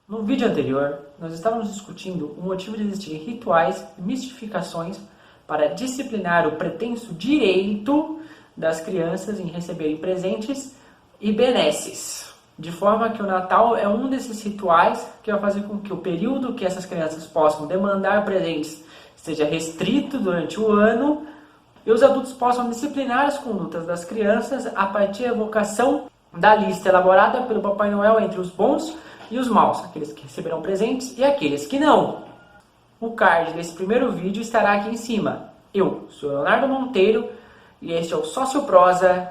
No vídeo anterior, nós estávamos discutindo o motivo de existirem rituais e mistificações para disciplinar o pretenso direito das crianças em receberem presentes e benesses. De forma que o Natal é um desses rituais que vai fazer com que o período que essas crianças possam demandar presentes seja restrito durante o ano e os adultos possam disciplinar as condutas das crianças a partir da evocação da lista elaborada pelo Papai Noel entre os bons e os maus, aqueles que receberão presentes e aqueles que não. O card desse primeiro vídeo estará aqui em cima. Eu sou Leonardo Monteiro e este é o Sócio Prosa.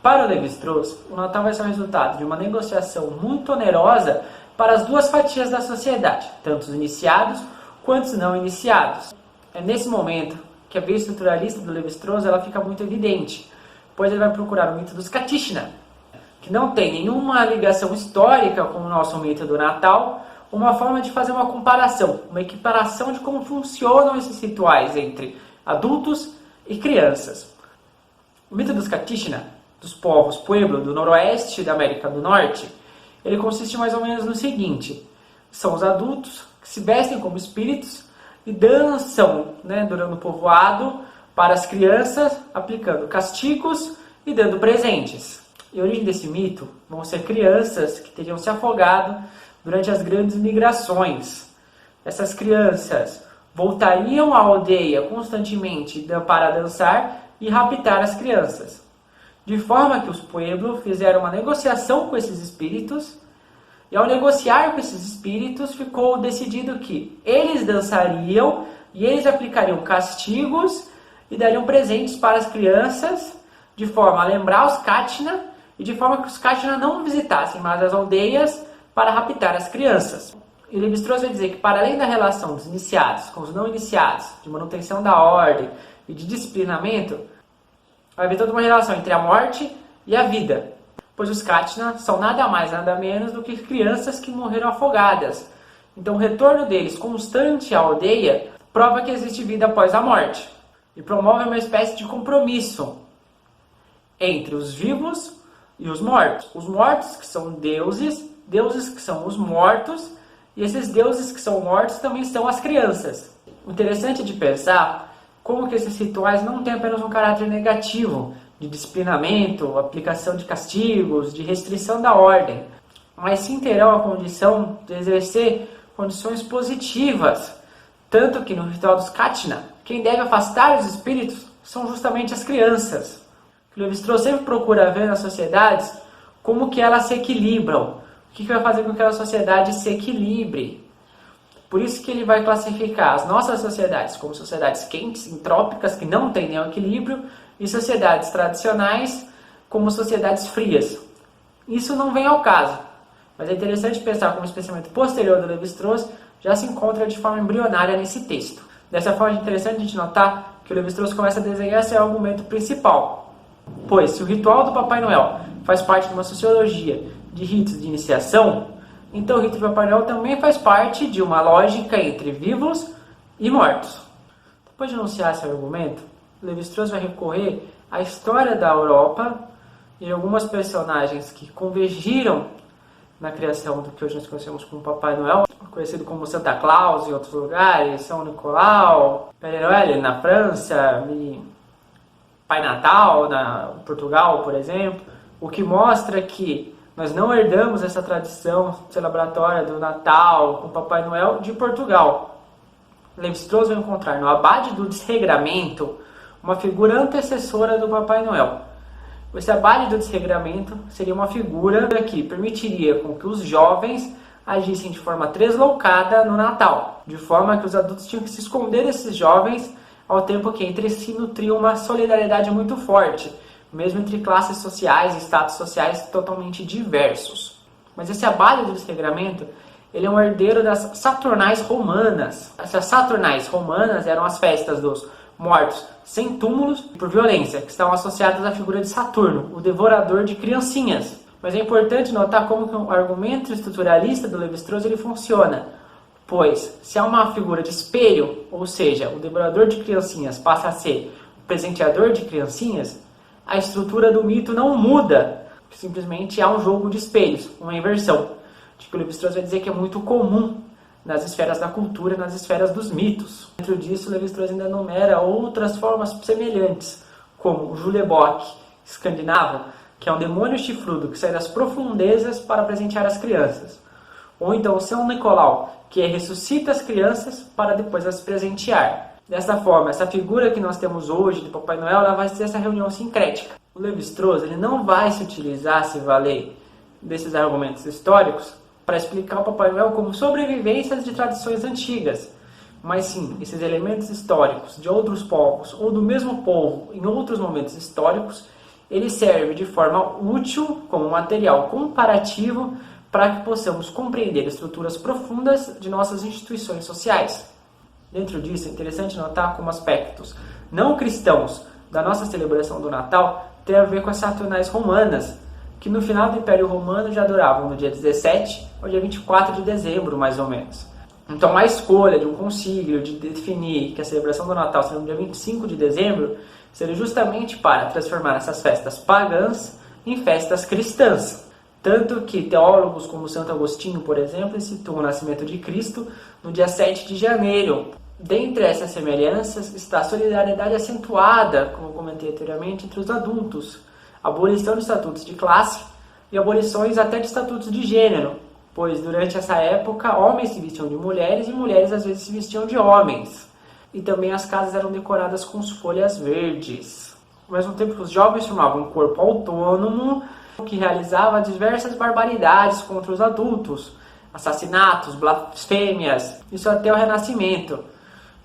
Para o Lévi-Strauss, o Natal vai ser o resultado de uma negociação muito onerosa para as duas fatias da sociedade, tanto os iniciados quanto os não iniciados. É nesse momento que a veia estruturalista do Lévi-Strauss ela fica muito evidente, pois ele vai procurar o mito dos Katishna, que não tem nenhuma ligação histórica com o nosso mito do Natal, uma forma de fazer uma comparação, uma equiparação de como funcionam esses rituais entre adultos e crianças. O mito dos Katishna, dos povos Pueblo do noroeste da América do Norte, ele consiste mais ou menos no seguinte: são os adultos que se vestem como espíritos e dançam, durante o povoado para as crianças, aplicando castigos e dando presentes. E a origem desse mito vão ser crianças que teriam se afogado durante as grandes migrações. Essas crianças voltariam à aldeia constantemente para dançar e raptar as crianças. De forma que os Pueblo fizeram uma negociação com esses espíritos, e ao negociar com esses espíritos ficou decidido que eles dançariam e eles aplicariam castigos e dariam presentes para as crianças, de forma a lembrar os Katishna e de forma que os Katishna não visitassem mais as aldeias para raptar as crianças. E Lévi-Strauss vai dizer que, para além da relação dos iniciados com os não iniciados, de manutenção da ordem e de disciplinamento, vai haver toda uma relação entre a morte e a vida, pois os Katishna são nada mais, nada menos do que crianças que morreram afogadas. Então o retorno deles constante à aldeia prova que existe vida após a morte e promove uma espécie de compromisso entre os vivos e os mortos. Os mortos que são deuses, deuses que são os mortos, e esses deuses que são mortos também são as crianças. O interessante é de pensar como que esses rituais não têm apenas um caráter negativo, de disciplinamento, aplicação de castigos, de restrição da ordem, mas sim terão a condição de exercer condições positivas, tanto que no ritual dos Katishna, quem deve afastar os espíritos são justamente as crianças. O Lévi-Strauss sempre procura ver nas sociedades como que elas se equilibram, o que vai fazer com que a sociedade se equilibre. Por isso que ele vai classificar as nossas sociedades como sociedades quentes, entrópicas, que não têm nenhum equilíbrio, e sociedades tradicionais como sociedades frias. Isso não vem ao caso, mas é interessante pensar como esse pensamento posterior do Lévi-Strauss já se encontra de forma embrionária nesse texto. Dessa forma é interessante a gente notar que o Lévi-Strauss começa a desenhar seu argumento principal. Pois, se o ritual do Papai Noel faz parte de uma sociologia de ritos de iniciação, então o rito do Papai Noel também faz parte de uma lógica entre vivos e mortos. Depois de anunciar esse argumento, Lévi-Strauss vai recorrer à história da Europa e algumas personagens que convergiram na criação do que hoje nós conhecemos como Papai Noel, conhecido como Santa Claus em outros lugares, São Nicolau, Père Noël na França, Pai Natal em Portugal, por exemplo, o que mostra que nós não herdamos essa tradição celebratória do Natal com Papai Noel de Portugal. Lévi-Strauss vai encontrar no Abade do Desregramento uma figura antecessora do Papai Noel. Esse Abade do Desregramento seria uma figura que permitiria com que os jovens agissem de forma tresloucada no Natal, de forma que os adultos tinham que se esconder desses jovens, ao tempo que entre si nutriam uma solidariedade muito forte, mesmo entre classes sociais e status sociais totalmente diversos. Mas esse Abade do Desregramento, ele é um herdeiro das Saturnais romanas. Essas Saturnais romanas eram as festas dos mortos sem túmulos por violência, que estão associadas à figura de Saturno, o devorador de criancinhas. Mas é importante notar como que o argumento estruturalista do Lévi-Strauss ele funciona. Pois, se há uma figura de espelho, ou seja, o devorador de criancinhas passa a ser o presenteador de criancinhas, a estrutura do mito não muda, simplesmente há um jogo de espelhos, uma inversão. que o Lévi-Strauss vai dizer que é muito comum nas esferas da cultura, nas esferas dos mitos. Dentro disso, o Lévi-Strauss ainda enumera outras formas semelhantes, como o Julebok escandinavo, que é um demônio chifrudo que sai das profundezas para presentear as crianças. Ou então o São Nicolau, que ressuscita as crianças para depois as presentear. Dessa forma, essa figura que nós temos hoje de Papai Noel, ela vai ser essa reunião sincrética. O Lévi-Strauss ele não vai se valer desses argumentos históricos para explicar o Papai Noel como sobrevivências de tradições antigas, mas sim, esses elementos históricos de outros povos ou do mesmo povo em outros momentos históricos, ele serve de forma útil como material comparativo para que possamos compreender estruturas profundas de nossas instituições sociais. Dentro disso, é interessante notar como aspectos não cristãos da nossa celebração do Natal têm a ver com as Saturnais romanas, que no final do Império Romano já duravam no dia 17 ao dia 24 de dezembro, mais ou menos. Então, a escolha de um concílio de definir que a celebração do Natal seria no dia 25 de dezembro seria justamente para transformar essas festas pagãs em festas cristãs. Tanto que teólogos como Santo Agostinho, por exemplo, situam o nascimento de Cristo no dia 7 de janeiro. Dentre essas semelhanças está a solidariedade acentuada, como comentei anteriormente, entre os adultos, a abolição de estatutos de classe e abolições até de estatutos de gênero, pois durante essa época homens se vestiam de mulheres e mulheres às vezes se vestiam de homens. E também as casas eram decoradas com folhas verdes. Ao mesmo tempo que os jovens formavam um corpo autônomo que realizava diversas barbaridades contra os adultos, assassinatos, blasfêmias, isso até o Renascimento.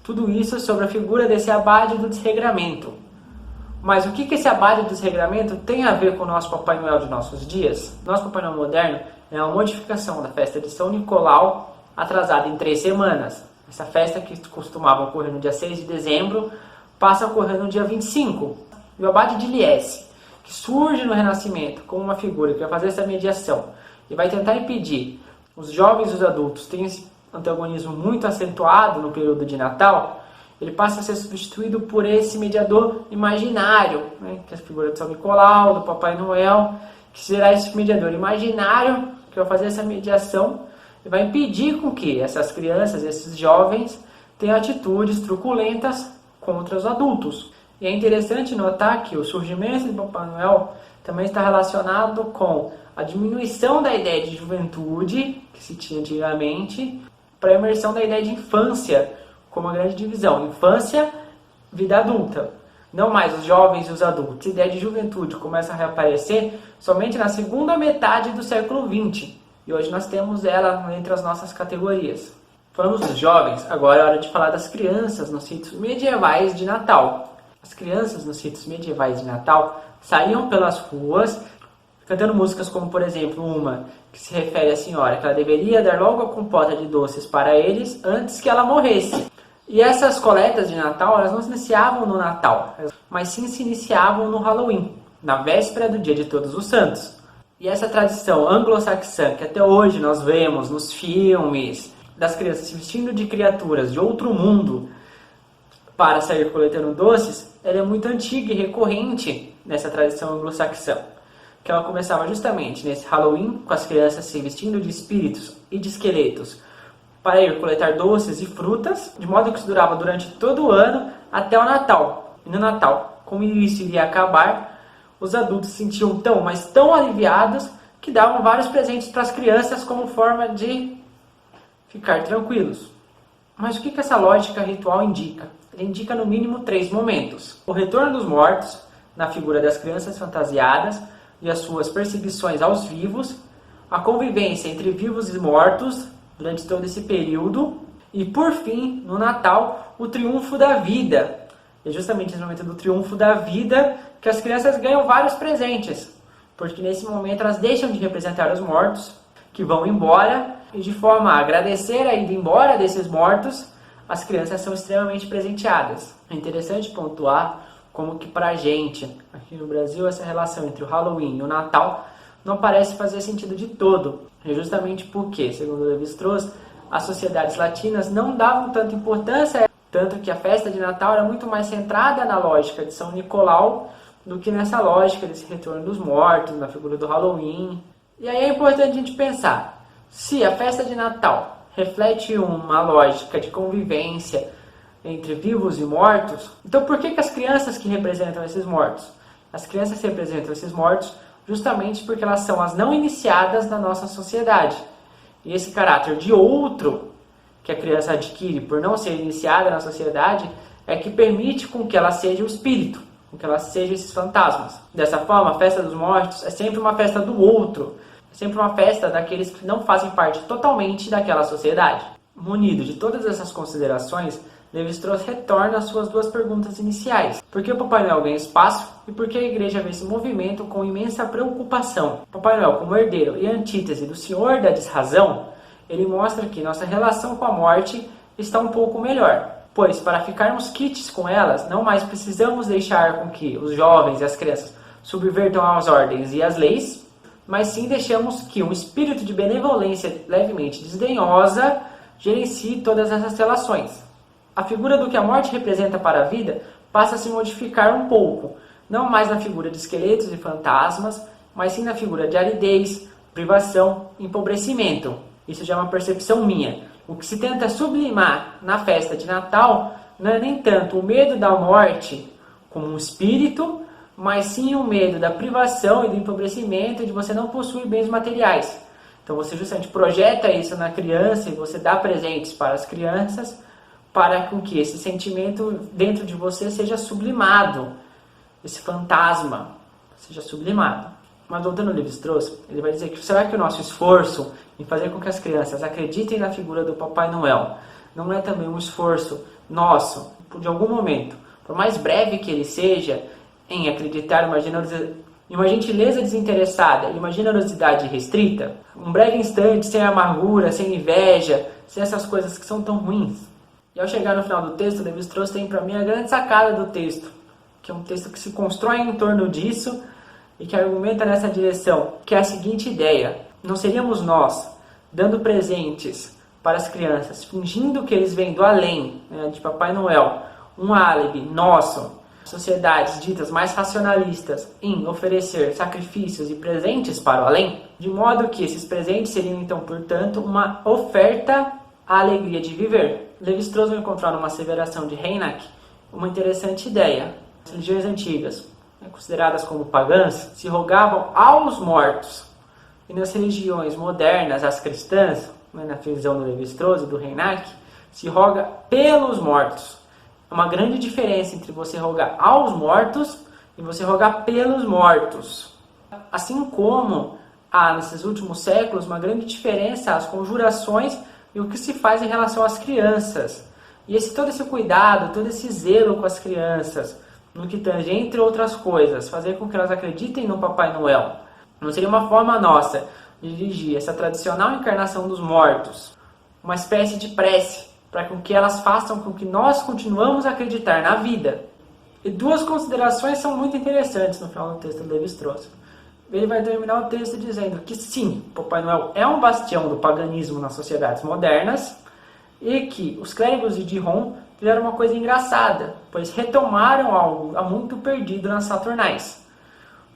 Tudo isso sobre a figura desse abade do desregramento. Mas o que esse abade do desregramento tem a ver com o nosso Papai Noel de nossos dias? Nosso Papai Noel moderno é uma modificação da festa de São Nicolau, atrasada em 3 semanas. Essa festa que costumava ocorrer no dia 6 de dezembro, passa a ocorrer no dia 25. E o abade de Liesse, que surge no Renascimento como uma figura que vai fazer essa mediação e vai tentar impedir os jovens e os adultos terem esse antagonismo muito acentuado no período de Natal, ele passa a ser substituído por esse mediador imaginário, né, que é a figura de São Nicolau, do Papai Noel, que será esse mediador imaginário que vai fazer essa mediação e vai impedir com que essas crianças, esses jovens, tenham atitudes truculentas contra os adultos. E é interessante notar que o surgimento de Papai Noel também está relacionado com a diminuição da ideia de juventude, que se tinha antigamente, para a imersão da ideia de infância, como uma grande divisão. Infância, vida adulta. Não mais os jovens e os adultos. A ideia de juventude começa a reaparecer somente na segunda metade do século XX. E hoje nós temos ela entre as nossas categorias. Falamos dos jovens, agora é hora de falar das crianças nos ritos medievais de Natal. As crianças nos ritos medievais de Natal saíam pelas ruas cantando músicas como, por exemplo, uma que se refere à senhora, que ela deveria dar logo a compota de doces para eles antes que ela morresse. E essas coletas de Natal, elas não se iniciavam no Natal, mas sim se iniciavam no Halloween, na véspera do Dia de Todos os Santos. E essa tradição anglo-saxã, que até hoje nós vemos nos filmes, das crianças se vestindo de criaturas de outro mundo para sair coletando doces, ela é muito antiga e recorrente nessa tradição anglo-saxã, que ela começava justamente nesse Halloween, com as crianças se vestindo de espíritos e de esqueletos para ir coletar doces e frutas, de modo que isso durava durante todo o ano até o Natal. E no Natal, como isso iria acabar, os adultos se sentiam tão aliviados que davam vários presentes para as crianças como forma de ficar tranquilos. Mas o que essa lógica ritual indica? Ele indica no mínimo 3 momentos. O retorno dos mortos, na figura das crianças fantasiadas e as suas perseguições aos vivos, a convivência entre vivos e mortos durante todo esse período, e por fim, no Natal, o triunfo da vida. É justamente nesse momento do triunfo da vida que as crianças ganham vários presentes, porque nesse momento elas deixam de representar os mortos, que vão embora, e de forma a agradecer a ida embora desses mortos, as crianças são extremamente presenteadas. É interessante pontuar como que pra gente, aqui no Brasil, essa relação entre o Halloween e o Natal não parece fazer sentido de todo. É justamente porque, segundo Lévi-Strauss, as sociedades latinas não davam tanta importância, tanto que a festa de Natal era muito mais centrada na lógica de São Nicolau do que nessa lógica desse retorno dos mortos, na figura do Halloween. E aí é importante a gente pensar, Se a festa de Natal reflete uma lógica de convivência entre vivos e mortos, então por que as crianças que representam esses mortos? As crianças representam esses mortos justamente porque elas são as não iniciadas na nossa sociedade. E esse caráter de outro que a criança adquire por não ser iniciada na sociedade é que permite com que ela seja o espírito, com que ela seja esses fantasmas. Dessa forma, a festa dos mortos é sempre uma festa do outro, é sempre uma festa daqueles que não fazem parte totalmente daquela sociedade. Munido de todas essas considerações, Lévi-Strauss retorna às suas duas perguntas iniciais. Por que o Papai Noel ganha espaço e por que a igreja vê esse movimento com imensa preocupação? Papai Noel, como herdeiro e antítese do Senhor da Desrazão, ele mostra que nossa relação com a morte está um pouco melhor, pois para ficarmos quites com elas, não mais precisamos deixar com que os jovens e as crianças subvertam as ordens e as leis, mas sim deixamos que um espírito de benevolência levemente desdenhosa gerencie todas essas relações. A figura do que a morte representa para a vida passa a se modificar um pouco, não mais na figura de esqueletos e fantasmas, mas sim na figura de aridez, privação e empobrecimento. Isso já é uma percepção minha. O que se tenta sublimar na festa de Natal não é nem tanto o medo da morte como um espírito, mas sim o medo da privação e do empobrecimento de você não possuir bens materiais. Então você justamente projeta isso na criança e você dá presentes para as crianças para que esse sentimento dentro de você seja sublimado, esse fantasma seja sublimado. Mas voltando ao Lévi-Strauss, ele vai dizer que será que o nosso esforço em fazer com que as crianças acreditem na figura do Papai Noel não é também um esforço nosso, de algum momento, por mais breve que ele seja, em acreditar uma gentileza desinteressada e uma generosidade restrita, um breve instante sem amargura, sem inveja, sem essas coisas que são tão ruins. E ao chegar no final do texto, Lévi-Strauss tem para mim a grande sacada do texto, que é um texto que se constrói em torno disso e que argumenta nessa direção, que é a seguinte ideia: não seríamos nós dando presentes para as crianças, fingindo que eles vêm do além, né, de Papai Noel, um álibi nosso, sociedades ditas mais racionalistas em oferecer sacrifícios e presentes para o além, de modo que esses presentes seriam então, portanto, uma oferta à alegria de viver. Lévi-Strauss vai encontrar numa asseveração de Reinach uma interessante ideia. As religiões antigas, consideradas como pagãs, se rogavam aos mortos. E nas religiões modernas, as cristãs, na visão do Lévi-Strauss e do Reinach, se roga pelos mortos. É uma grande diferença entre você rogar aos mortos e você rogar pelos mortos. Assim como há, nesses últimos séculos, uma grande diferença às conjurações e o que se faz em relação às crianças. E todo esse cuidado, todo esse zelo com as crianças, no que tange, entre outras coisas, fazer com que elas acreditem no Papai Noel, não seria uma forma nossa de dirigir essa tradicional encarnação dos mortos, uma espécie de prece, para que elas façam com que nós continuamos a acreditar na vida. E duas considerações são muito interessantes no final do texto do Lévi-Strauss. Ele vai terminar o texto dizendo que sim, Papai Noel é um bastião do paganismo nas sociedades modernas e que os clérigos de Dijon fizeram uma coisa engraçada, pois retomaram algo há muito perdido nas Saturnais.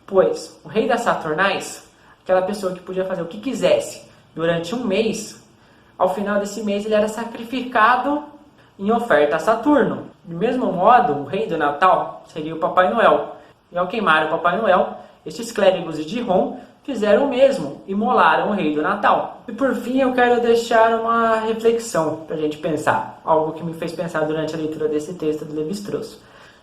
Pois o rei das Saturnais, aquela pessoa que podia fazer o que quisesse durante um mês, ao final desse mês ele era sacrificado em oferta a Saturno. Do mesmo modo, o rei do Natal seria o Papai Noel. E ao queimar o Papai Noel, estes clérigos de Dijon fizeram o mesmo, imolaram o rei do Natal. E por fim eu quero deixar uma reflexão para a gente pensar, algo que me fez pensar durante a leitura desse texto do Lévi-Strauss.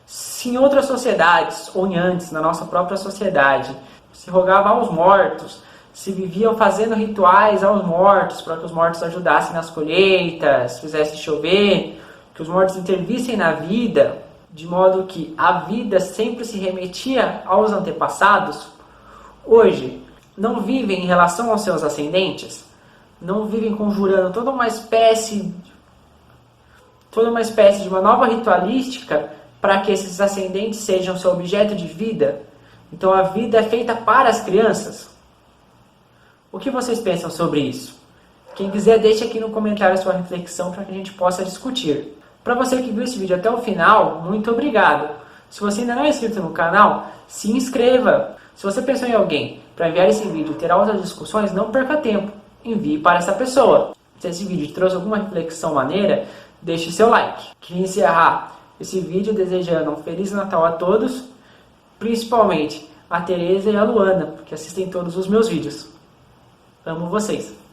Se em outras sociedades, ou em antes, na nossa própria sociedade, se rogava aos mortos, se viviam fazendo rituais aos mortos, para que os mortos ajudassem nas colheitas, fizessem chover, que os mortos intervissem na vida, de modo que a vida sempre se remetia aos antepassados, hoje não vivem em relação aos seus ascendentes, não vivem conjurando toda uma espécie de uma nova ritualística para que esses ascendentes sejam seu objeto de vida. Então a vida é feita para as crianças. O que vocês pensam sobre isso? Quem quiser, deixe aqui no comentário a sua reflexão para que a gente possa discutir. Para você que viu esse vídeo até o final, muito obrigado. Se você ainda não é inscrito no canal, se inscreva. Se você pensou em alguém para enviar esse vídeo e ter outras discussões, não perca tempo. envie para essa pessoa. Se esse vídeo te trouxe alguma reflexão maneira, deixe seu like. Queria encerrar esse vídeo desejando um Feliz Natal a todos, principalmente a Tereza e a Luana, que assistem todos os meus vídeos. Amo vocês!